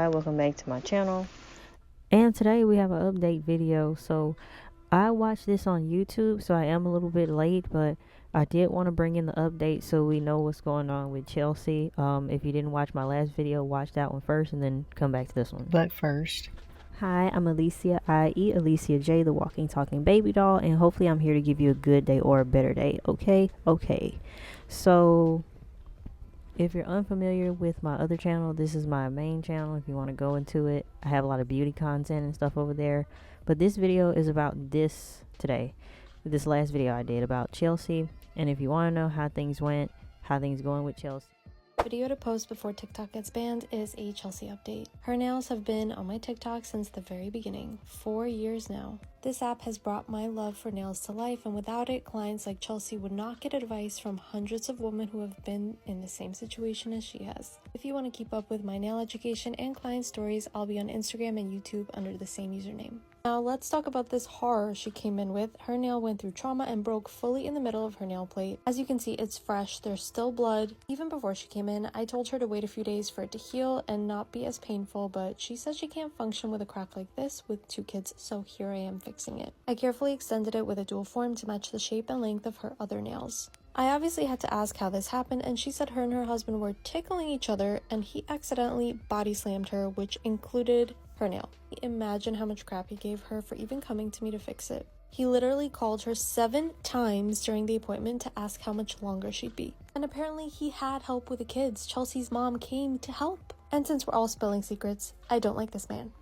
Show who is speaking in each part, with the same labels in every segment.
Speaker 1: Hi, welcome back to my channel.
Speaker 2: And today we have an update video. So I watched this on YouTube, so I am a little bit late, but I did want to bring in the update so we know what's going on with Chelsea. If you didn't watch my last video, watch that one first and then come back to this one.
Speaker 1: But first,
Speaker 2: Hi, I'm Alicia, i.e. Alicia J, the walking, talking baby doll, and hopefully I'm here to give you a good day or a better day. Okay. So if you're unfamiliar with my other channel, this is my main channel. If you want to go into it, I have a lot of beauty content and stuff over there. But this video is about this today. This last video I did about Chelsea. And if you want to know how things went, how things going with Chelsea.
Speaker 3: Video to post before TikTok gets banned is a Chelsea update. Her nails have been on my TikTok since the very beginning, 4 years now. This app has brought my love for nails to life, and without it, clients like Chelsea would not get advice from hundreds of women who have been in the same situation as she has. If you want to keep up with my nail education and client stories, I'll be on Instagram and YouTube under the same username. Now let's talk about this horror she came in with. Her nail went through trauma and broke fully in the middle of her nail plate. As you can see, it's fresh, there's still blood. Even before she came in, I told her to wait a few days for it to heal and not be as painful, but she said she can't function with a crack like this with 2 kids, so here I am fixing it. I carefully extended it with a dual form to match the shape and length of her other nails. I obviously had to ask how this happened, and she said her and her husband were tickling each other and he accidentally body slammed her, which included her nail. Imagine how much crap he gave her for even coming to me to fix it. He literally called her 7 times during the appointment to ask how much longer she'd be. And apparently he had help with the kids. Chelsea's mom came to help. And since we're all spilling secrets, I don't like this man.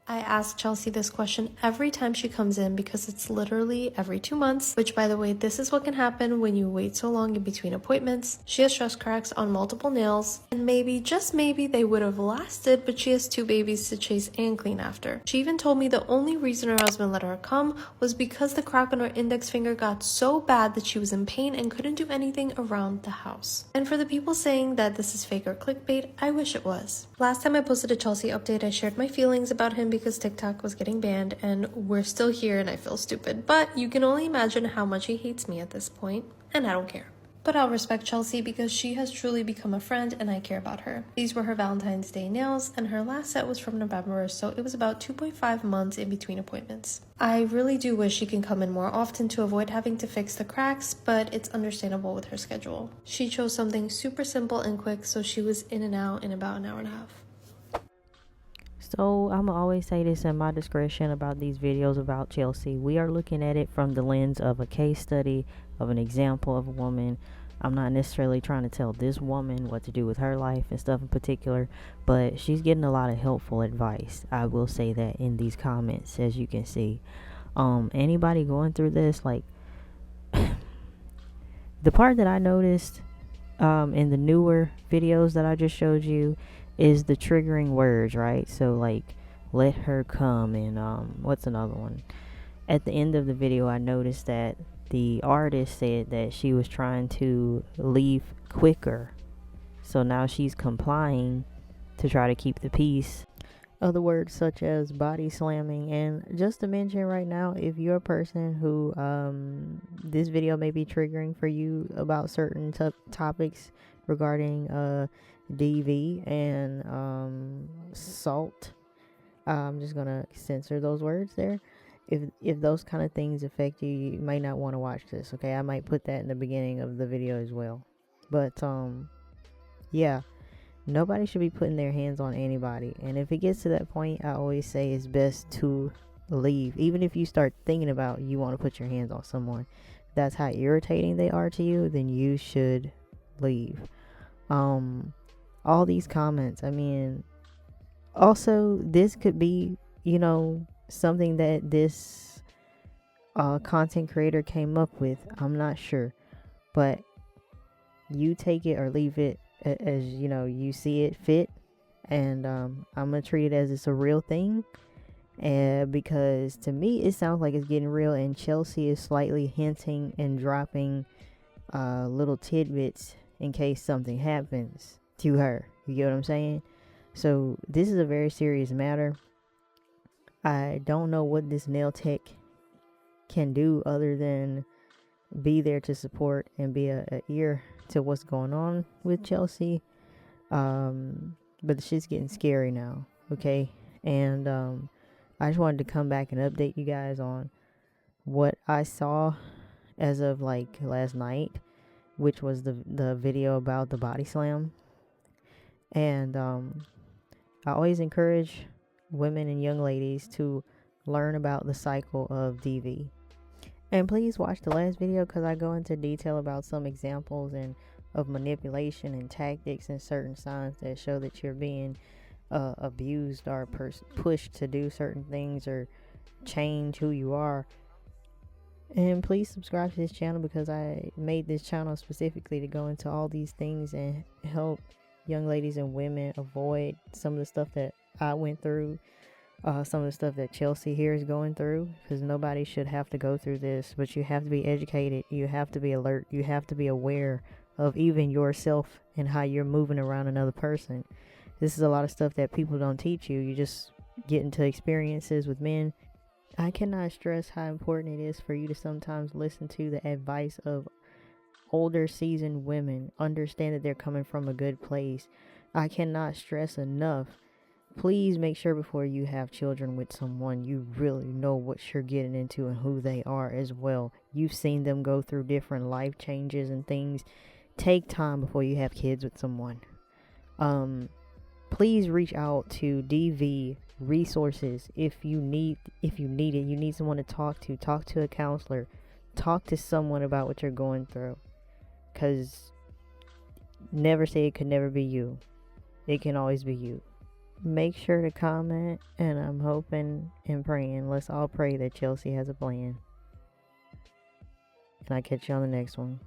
Speaker 3: I ask Chelsea this question every time she comes in because it's literally every 2 months, which by the way, this is what can happen when you wait so long in between appointments. She has stress cracks on multiple nails, and maybe, just maybe, they would have lasted, but she has 2 babies to chase and clean after. She even told me the only reason her husband let her come was because the crack on her index finger got so bad that she was in pain and couldn't do anything around the house. And for the people saying that this is fake or clickbait, I wish it was. Last time I posted a Chelsea update, I shared my feelings about him because TikTok was getting banned, and we're still here and I feel stupid, but you can only imagine how much he hates me at this point, and I don't care. But I'll respect Chelsea because she has truly become a friend and I care about her. These were her Valentine's Day nails, and her last set was from November, so it was about 2.5 months in between appointments. I really do wish she can come in more often to avoid having to fix the cracks, but it's understandable with her schedule. She chose something super simple and quick, so she was in and out in about an hour and a half.
Speaker 2: So I'm going to always say this in my discretion about these videos about Chelsea. We are looking at it from the lens of a case study, of an example of a woman. I'm not necessarily trying to tell this woman what to do with her life and stuff in particular, but she's getting a lot of helpful advice. I will say that in these comments, as you can see. Anybody going through this, like, the part that I noticed in the newer videos that I just showed you is the triggering words, right? So like, let her come, and what's another one? At the end of the video, I noticed that the artist said that she was trying to leave quicker, so now she's complying to try to keep the peace. Other words such as body slamming. And just to mention right now, if you're a person who this video may be triggering for you about certain topics regarding DV and salt, I'm just gonna censor those words there. If those kind of things affect you, you may not want to watch this. Okay, I might put that in the beginning of the video as well. But yeah, nobody should be putting their hands on anybody. And if it gets to that point, I always say it's best to leave. Even if you start thinking about you want to put your hands on someone, that's how irritating they are to you, then you should leave. All these comments, I mean, also this could be, something that this content creator came up with. I'm not sure, but you take it or leave it as you see it fit. And I'm gonna treat it as it's a real thing, because to me it sounds like it's getting real, and Chelsea is slightly hinting and dropping little tidbits in case something happens to her. You get what I'm saying? So this is a very serious matter. I don't know what this nail tech can do other than be there to support and be a ear to what's going on with Chelsea. but the shit's getting scary now. Okay, and I just wanted to come back and update you guys on what I saw as of like last night, which was the video about the body slam. And I always encourage women and young ladies to learn about the cycle of DV. And please watch the last video because I go into detail about some examples and of manipulation and tactics and certain signs that show that you're being abused or pushed to do certain things or change who you are. And please subscribe to this channel because I made this channel specifically to go into all these things and help young ladies and women avoid some of the stuff that I went through, some of the stuff that Chelsea here is going through, because nobody should have to go through this. But you have to be educated, you have to be alert, you have to be aware of even yourself and how you're moving around another person. This is a lot of stuff that people don't teach you. You just get into experiences with men. I cannot stress how important it is for you to sometimes listen to the advice of older seasoned women. Understand that they're coming from a good place. I cannot stress enough. Please make sure before you have children with someone, you really know what you're getting into and who they are as well. You've seen them go through different life changes and things. Take time before you have kids with someone. Please reach out to DV resources if you need it. You need someone to talk to a counselor, talk to someone about what you're going through, because never say it could never be you. It can always be you. Make sure to comment, and I'm hoping and praying, let's all pray that Chelsea has a plan. And I catch you on the next one.